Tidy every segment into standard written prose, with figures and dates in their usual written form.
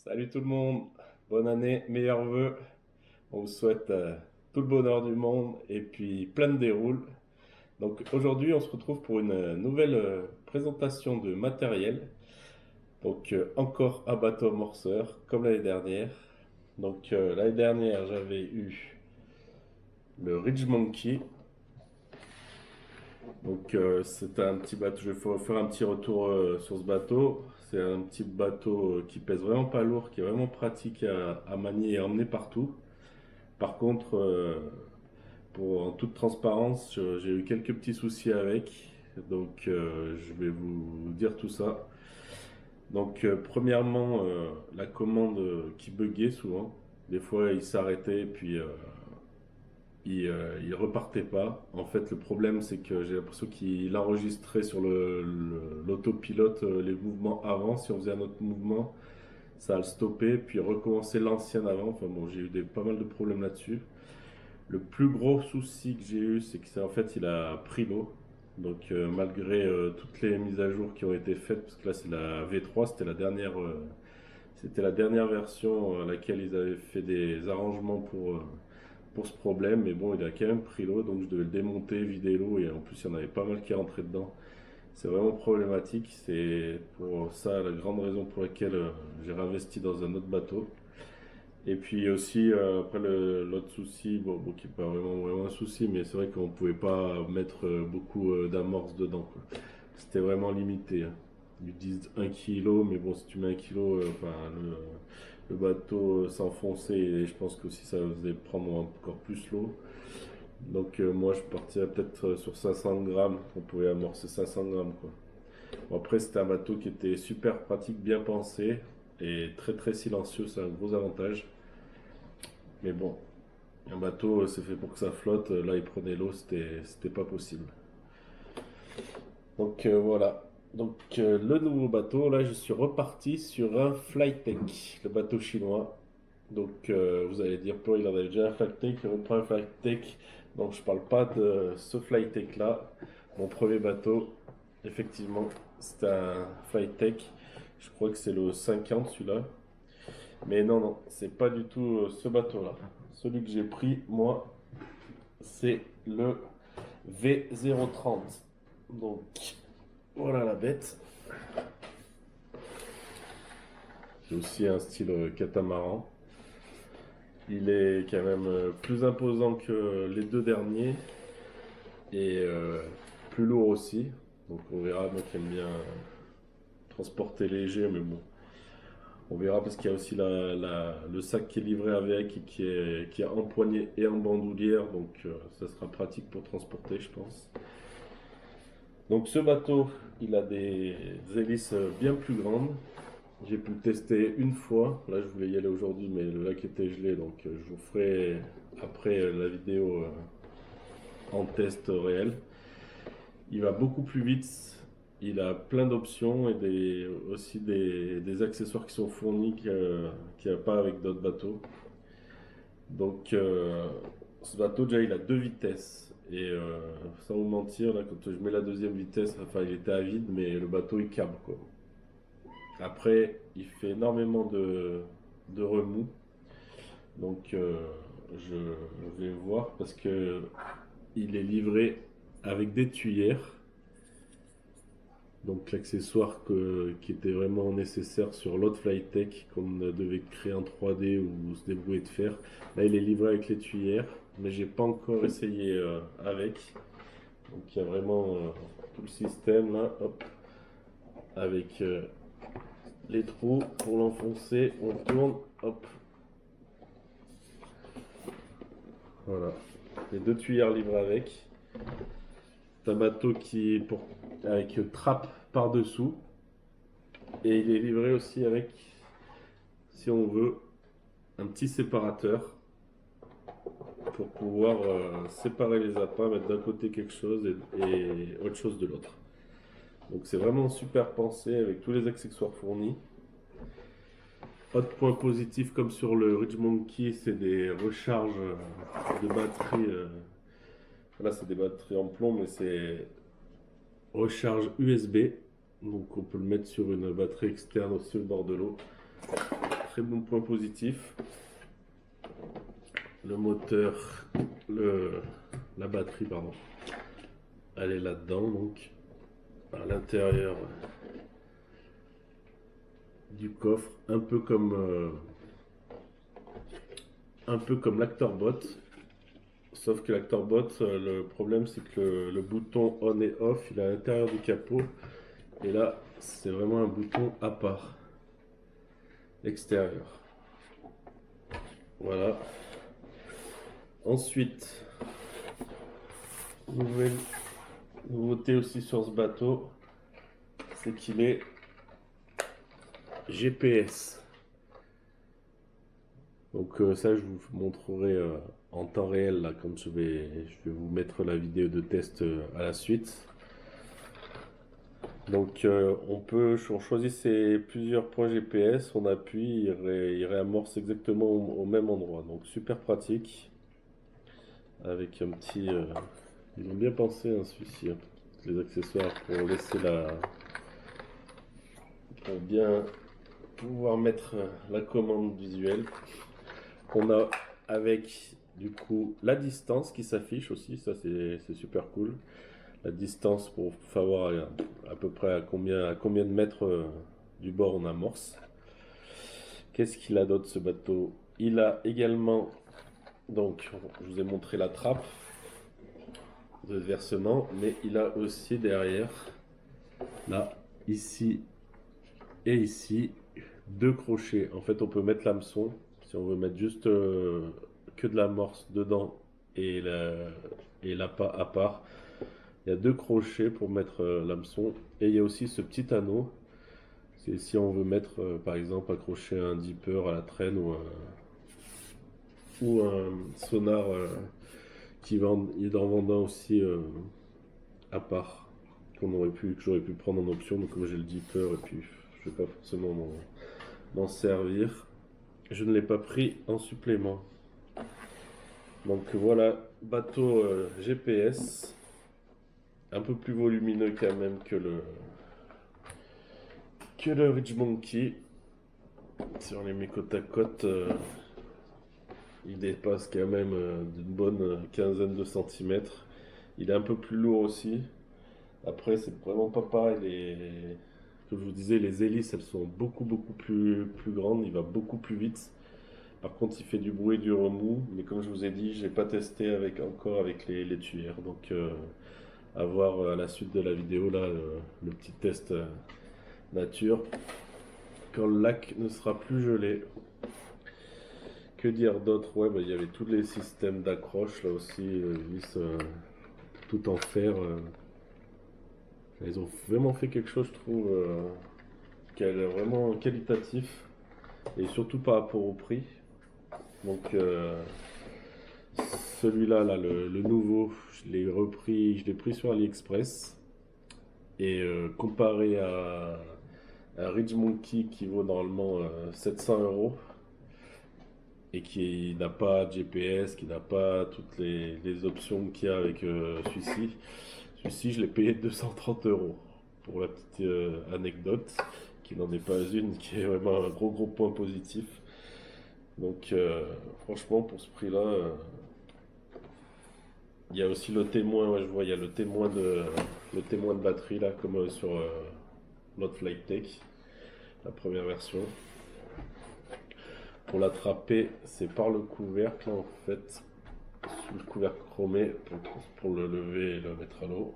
Salut tout le monde, bonne année, meilleurs vœux. On vous souhaite tout le bonheur du monde et puis plein de déroule. Donc aujourd'hui, on se retrouve pour une nouvelle présentation de matériel. Donc encore un bateau amorceur comme l'année dernière. Donc l'année dernière, j'avais eu le Ridge Monkey. Donc c'est un petit bateau, je vais faire un petit retour sur ce bateau. C'est un petit bateau qui pèse vraiment pas lourd, qui est vraiment pratique à manier et à emmener partout. Par contre, en toute transparence, j'ai eu quelques petits soucis avec, donc je vais vous dire tout ça. Donc premièrement, la commande qui buguait souvent. Des fois, il s'arrêtait puis il repartait pas. En fait, le problème, c'est que j'ai l'impression qu'il enregistrait sur l'autopilote les mouvements avant. Si on faisait un autre mouvement, ça a le stoppé, puis recommencer l'ancien avant. Enfin bon, j'ai eu pas mal de problèmes là-dessus. Le plus gros souci que j'ai eu, c'est que en fait, il a pris l'eau. Donc, malgré toutes les mises à jour qui ont été faites, parce que là, c'est la V3, c'était la dernière version à laquelle ils avaient fait des arrangements pour ce problème. Mais bon, il a quand même pris l'eau, donc je devais le démonter, vider l'eau, et en plus, il y en avait pas mal qui rentraient dedans. C'est vraiment problématique. C'est pour ça la grande raison pour laquelle j'ai réinvesti dans un autre bateau. Et puis aussi, après l'autre souci, bon, qui n'est pas vraiment un souci, mais c'est vrai qu'on ne pouvait pas mettre beaucoup d'amorce dedans, quoi. C'était vraiment limité, hein. Ils disent 1 kg, mais bon, si tu mets 1 kg, enfin, le bateau s'enfonçait et je pense que aussi ça faisait prendre encore plus l'eau. Donc moi, je partirais peut-être sur 500 grammes, on pouvait amorcer 500 grammes, quoi. Bon, après, c'était un bateau qui était super pratique, bien pensé et très très silencieux, c'est un gros avantage. Mais bon, un bateau, c'est fait pour que ça flotte. Là, il prenait l'eau, c'était pas possible. Donc voilà. Donc le nouveau bateau, là, je suis reparti sur un Flytech, le bateau chinois. Donc vous allez dire, toi, il en avait déjà un Flytech, il reprend un Flytech. Donc je parle pas de ce Flytech là. Mon premier bateau, effectivement, c'est un Flytech. Je crois que c'est le 50 celui-là. Mais non, non, c'est pas du tout ce bateau-là. Celui que j'ai pris, moi, c'est le V030. Donc, voilà la bête. C'est aussi un style catamaran. Il est quand même plus imposant que les deux derniers et plus lourd aussi. Donc, on verra. Moi qui aime bien transporter léger, mais bon, on verra parce qu'il y a aussi le sac qui est livré avec et qui est empoigné et en bandoulière. Donc, ça sera pratique pour transporter, je pense. Donc ce bateau, il a des hélices bien plus grandes. J'ai pu le tester une fois. Là, je voulais y aller aujourd'hui, mais le lac était gelé, donc je vous ferai après la vidéo en test réel. Il va beaucoup plus vite. Il a plein d'options et aussi des accessoires qui sont fournis qu'il n'y a pas avec d'autres bateaux. Donc ce bateau, déjà, il a deux vitesses. Et sans vous mentir, là, quand je mets la deuxième vitesse, enfin, il était à vide, mais le bateau, il câble, quoi. Après, il fait énormément de remous. Donc, je vais voir parce que il est livré avec des tuyères. Donc, l'accessoire qui était vraiment nécessaire sur l'autre Flytech qu'on devait créer en 3D ou se débrouiller de faire. Là, il est livré avec les tuyères, mais j'ai pas encore essayé avec. Donc, il y a vraiment tout le système là, hop, avec les trous pour l'enfoncer. On tourne, hop, voilà. Les deux tuyères livrées avec. C'est un bateau qui est avec trappe par-dessous. Et il est livré aussi avec, si on veut, un petit séparateur pour pouvoir séparer les appâts, mettre d'un côté quelque chose et autre chose de l'autre. Donc c'est vraiment super pensé avec tous les accessoires fournis. Autre point positif comme sur le Ridge Monkey, c'est des recharges de batterie. Là c'est des batteries en plomb, mais c'est recharge USB. Donc on peut le mettre sur une batterie externe aussi au bord de l'eau. très bon point positif. Le moteur, la batterie, pardon, elle est là-dedans, donc à l'intérieur du coffre, un peu comme l'Actorbot. Sauf que l'Actorbot, le problème c'est que le bouton on et off, il est à l'intérieur du capot. Et là, c'est vraiment un bouton à part, extérieur. Voilà. Ensuite, nouvelle nouveauté aussi sur ce bateau, c'est qu'il est GPS. Donc ça, je vous montrerai en temps réel là, quand je vais vous mettre la vidéo de test à la suite. Donc on choisit plusieurs points GPS, on appuie, il réamorce exactement au même endroit. Donc super pratique, avec un petit... ils ont bien pensé hein, celui-ci, hein, les accessoires pour laisser pour bien pouvoir mettre la commande visuelle. On a avec du coup la distance qui s'affiche aussi, ça c'est super cool. La distance pour savoir à peu près à combien de mètres du bord on amorce. Qu'est-ce qu'il a d'autre ce bateau? Il a également, donc je vous ai montré la trappe de versement, mais il a aussi derrière, là, ici et ici, deux crochets. En fait on peut mettre l'hameçon, si on veut mettre juste que de l'amorce dedans et l'appât à part. Il y a deux crochets pour mettre l'hameçon et il y a aussi ce petit anneau. C'est si on veut mettre par exemple accrocher un dipper à la traîne ou un sonar il en vendant aussi à part que j'aurais pu prendre en option. Donc comme j'ai le dipper et puis je vais pas forcément m'en servir, je ne l'ai pas pris en supplément. Donc voilà, bateau GPS. Un peu plus volumineux quand même que le Rich Monkey. Si on les met côte à côte, il dépasse quand même d'une bonne quinzaine de centimètres. Il est un peu plus lourd aussi. Après, c'est vraiment pas pareil. Comme je vous disais, les hélices, elles sont beaucoup plus grandes. Il va beaucoup plus vite. Par contre, il fait du bruit, du remous. Mais comme je vous ai dit, j'ai pas testé encore avec les tuyères. Donc, à voir à la suite de la vidéo, là, le petit test nature. Quand le lac ne sera plus gelé. Que dire d'autre? Ouais, bah, il y avait tous les systèmes d'accroche là aussi, vis tout en fer. Ils ont vraiment fait quelque chose, je trouve, qui est vraiment qualitatif et surtout par rapport au prix. Donc celui-là, là, le nouveau, je l'ai pris sur AliExpress et comparé à un Ridge Monkey qui vaut normalement 700 euros et qui n'a pas de GPS, qui n'a pas toutes les options qu'il y a avec celui-ci. Celui-ci, je l'ai payé 230 euros. Pour la petite anecdote, qui n'en est pas une, qui est vraiment un gros point positif. Donc, franchement, pour ce prix-là, il y a aussi le témoin. Ouais, je vois, il y a le témoin de batterie là, comme sur notre Flytek, la première version. Pour l'attraper, c'est par le couvercle en fait, sous le couvercle chromé pour le lever et le mettre à l'eau.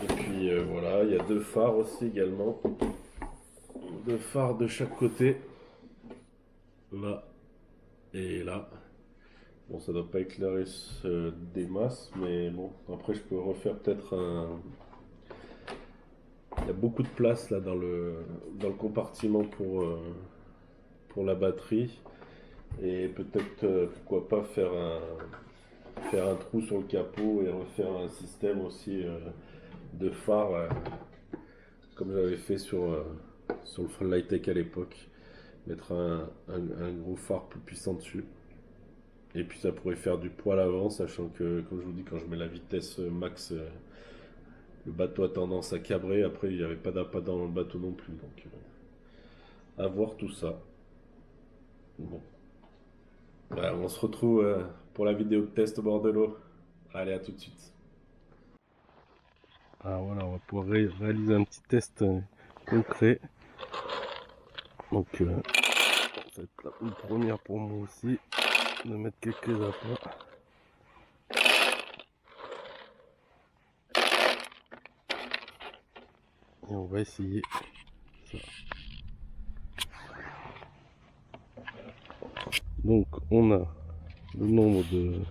Et puis voilà, il y a deux phares aussi également. Deux phares de chaque côté. Là et là. Bon, ça doit pas éclairer des masses, mais bon, après je peux refaire peut-être un... Il y a beaucoup de place là dans le compartiment pour la batterie. Et peut-être, pourquoi pas faire un trou sur le capot et refaire un système aussi de phare comme j'avais fait sur le Flytek à l'époque. Mettre un gros phare plus puissant dessus. Et puis ça pourrait faire du poids à l'avant, sachant que, comme je vous dis, quand je mets la vitesse max, le bateau a tendance à cabrer. Après, il n'y avait pas d'appât dans le bateau non plus. Donc, à voir tout ça. Bon. Voilà, on se retrouve pour la vidéo de test au bord de l'eau. Allez, à tout de suite. Ah voilà, on va pouvoir réaliser un petit test concret. Donc, ça va être une première pour moi aussi de mettre quelques appâts. Et on va essayer ça. Donc, on a le nombre de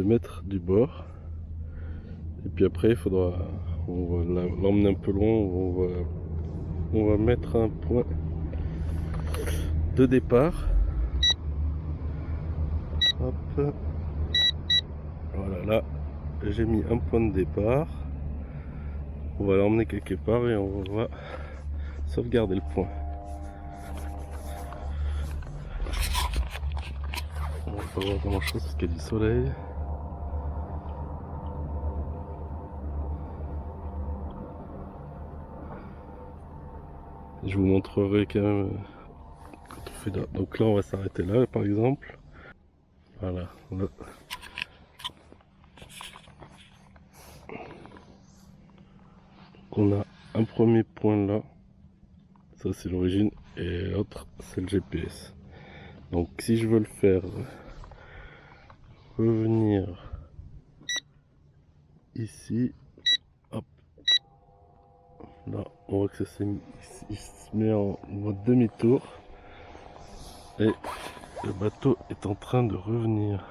mètres du bord. Et puis après, il faudra, on va l'emmener un peu loin, on va mettre un point de départ. Hop. Voilà, là, j'ai mis un point de départ. On va l'emmener quelque part et on va sauvegarder le point. On va pas voir grand chose parce qu'il y a du soleil. Je vous montrerai quand même quand on fait là. Donc là, on va s'arrêter là par exemple. Voilà. Là. Donc on a un premier point là. Ça c'est l'origine. Et l'autre c'est le GPS. Donc si je veux le faire revenir ici, hop, là on voit que ça il se met en mode demi-tour et le bateau est en train de revenir.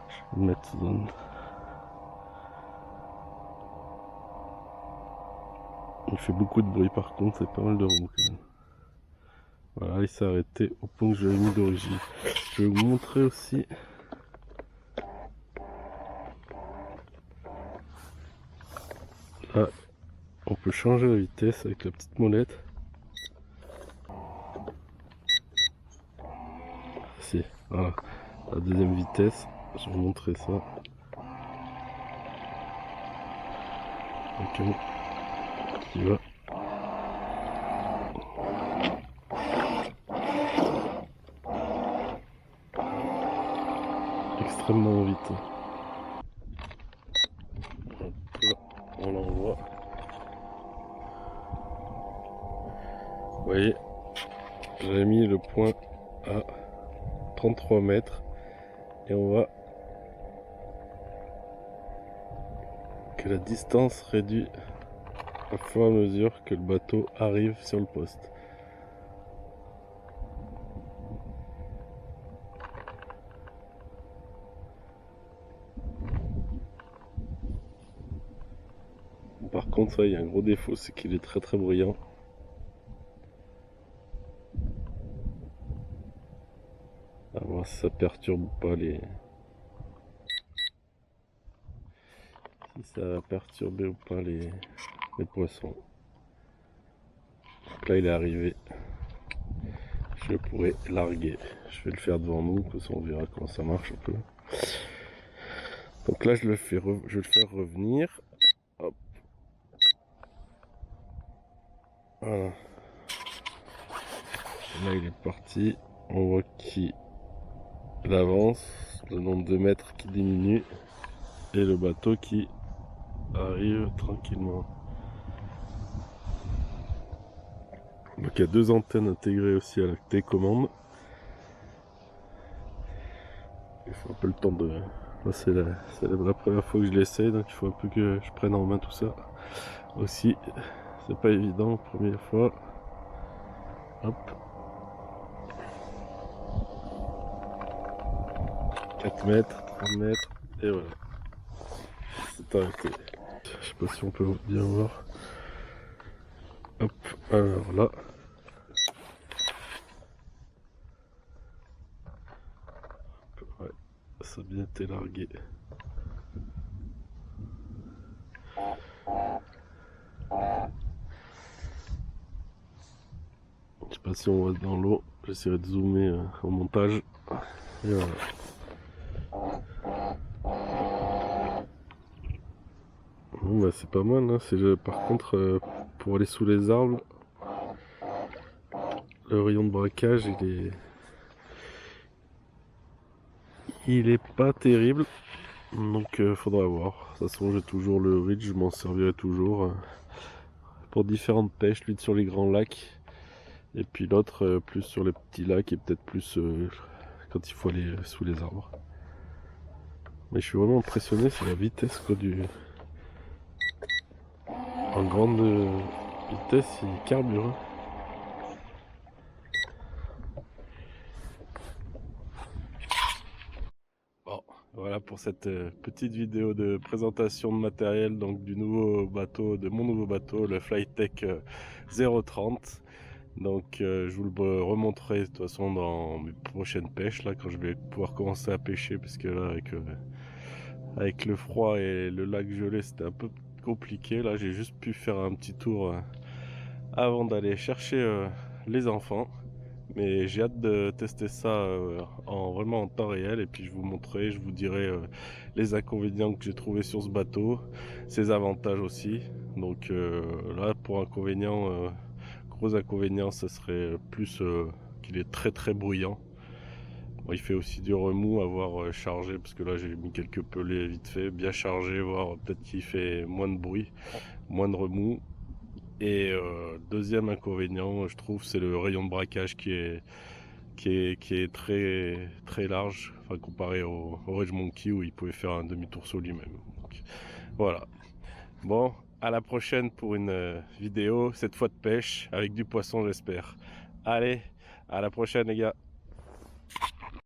Je vais mettre zone. Il fait beaucoup de bruit par contre, c'est pas mal de roues quand même. Voilà, il s'est arrêté au point que j'avais mis d'origine. Je vais vous montrer aussi là, on peut changer la vitesse avec la petite molette. Si, voilà, la deuxième vitesse, je vais vous montrer ça. Ok, qui va. Extrêmement vite. Hop, on l'envoie. Vous voyez, j'avais mis le point à 33 mètres et on voit que la distance réduit au fur et à mesure que le bateau arrive sur le poste. Par contre, ça, il y a un gros défaut, c'est qu'il est très très bruyant. À voir si ça perturbe pas les... Si ça va perturber ou pas les poissons. Donc là, il est arrivé. Je pourrais larguer. Je vais le faire devant nous, comme ça on verra comment ça marche un peu. Donc là, je vais le faire revenir. Hop. Voilà. Là, il est parti. On voit qu'il avance, le nombre de mètres qui diminue et le bateau qui arrive tranquillement. Donc il y a deux antennes intégrées aussi à la télécommande. Il faut un peu le temps de... Là c'est la première fois que je l'essaye, donc il faut un peu que je prenne en main tout ça. Aussi, c'est pas évident, première fois. Hop. 4 mètres, 3 mètres, et voilà. C'est arrêté. Je sais pas si on peut bien voir. Hop, alors là. Ouais, ça a bien été largué. Je sais pas si on voit dans l'eau, j'essaierai de zoomer au montage. Et voilà. Bon bah c'est pas mal, hein. Par contre pour aller sous les arbres, le rayon de braquage il est pas terrible, donc faudra voir. De toute façon j'ai toujours le Reach, je m'en servirai toujours pour différentes pêches, lui sur les grands lacs, et puis l'autre plus sur les petits lacs et peut-être plus quand il faut aller sous les arbres. Mais je suis vraiment impressionné, c'est la vitesse quoi, en grande vitesse il carbure. Bon, voilà pour cette petite vidéo de présentation de matériel donc du nouveau bateau, de mon nouveau bateau, le Flytech 030. Donc je vous le remontrerai de toute façon dans mes prochaines pêches là quand je vais pouvoir commencer à pêcher, parce que là avec le froid et le lac gelé c'était un peu compliqué. Là j'ai juste pu faire un petit tour avant d'aller chercher les enfants. Mais j'ai hâte de tester ça vraiment en temps réel, et puis je vous montrerai, je vous dirai les inconvénients que j'ai trouvé sur ce bateau, ses avantages aussi. Donc là pour inconvénients, gros inconvénient, ça serait plus qu'il est très très bruyant. Bon, il fait aussi du remous à voir chargé, parce que là j'ai mis quelques pelés vite fait, bien chargé, voir peut-être qu'il fait moins de bruit, moins de remous. Et deuxième inconvénient, je trouve, c'est le rayon de braquage qui est très très large, enfin, comparé au Rage Monkey où il pouvait faire un demi-tour sur lui-même. Donc, voilà. Bon, à la prochaine pour une vidéo, cette fois de pêche, avec du poisson j'espère. Allez, à la prochaine les gars.